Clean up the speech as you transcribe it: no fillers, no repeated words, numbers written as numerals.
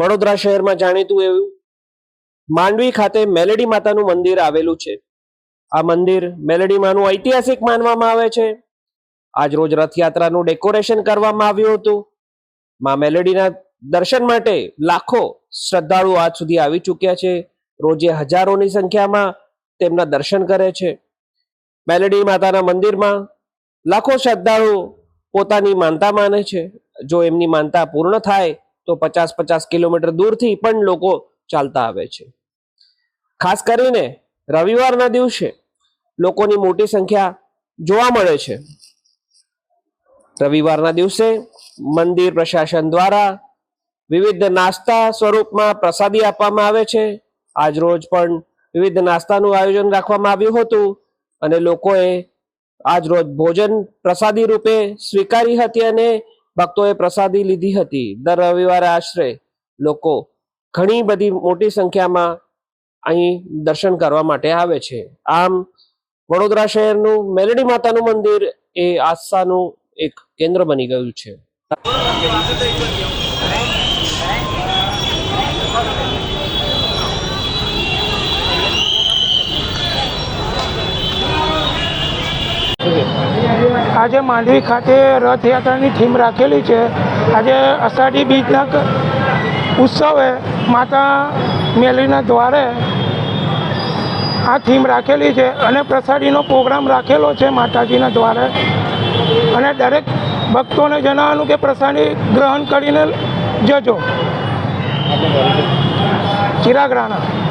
વડોદરા શહેરમાં જાણીતું એવું માંડવી ખાતે મેલડી માતાનું મંદિર આવેલું છે। આ મંદિર મેલડી માનું ઐતિહાસિક માનવામાં આવે છે। આજ રોજ રથયાત્રાનું ડેકોરેશન કરવામાં આવ્યું હતું। માં મેલડીના દર્શન માટે લાખો શ્રદ્ધાળુઓ આજ સુધી આવી ચૂક્યા છે। રોજે હજારોની સંખ્યામાં તેમના દર્શન કરે છે। મેલડી માતાના મંદિરમાં લાખો શ્રદ્ધાળુઓ પોતાની માનતા માને છે। જો એમની માનતા પૂર્ણ થાય તો 50-50 કિલોમીટર દૂરથી પણ લોકો ચાલતા આવે છે। ખાસ કરીને રવિવારના દિવસે લોકોની મોટી સંખ્યા જોવા મળે છે। રવિવારના દિવસે મંદિર પ્રશાસન દ્વારા વિવિધ નાસ્તા સ્વરૂપમાં પ્રસાદી આપવામાં આવે છે। આજ રોજ પણ વિવિધ નાસ્તાનું આયોજન રાખવામાં આવ્યું હતું અને લોકોએ આજ રોજ ભોજન પ્રસાદી રૂપે સ્વીકારી હતી અને ભક્તોએ પ્રસાદી લીધી હતી। દર રવિવારે આશરે લોકો ઘણી બધી મોટી સંખ્યામાં અહીં દર્શન કરવા માટે આવે છે। આમ વડોદરા શહેરનું મેલડી માતાનું મંદિર એ આસ્થાનું એક કેન્દ્ર બની ગયું છે। આજે માંડવી ખાતે રથયાત્રાની થીમ રાખેલી છે। આજે અષાઢી બીજના ઉત્સવે માતા મેલડીના દ્વારે આ થીમ રાખેલી છે અને પ્રસાદીનો પ્રોગ્રામ રાખેલો છે માતાજીના દ્વારે અને દરેક ભક્તોને જણાવવાનું કે પ્રસાદી ગ્રહણ કરીને જજો। ચિરાગ રાણા।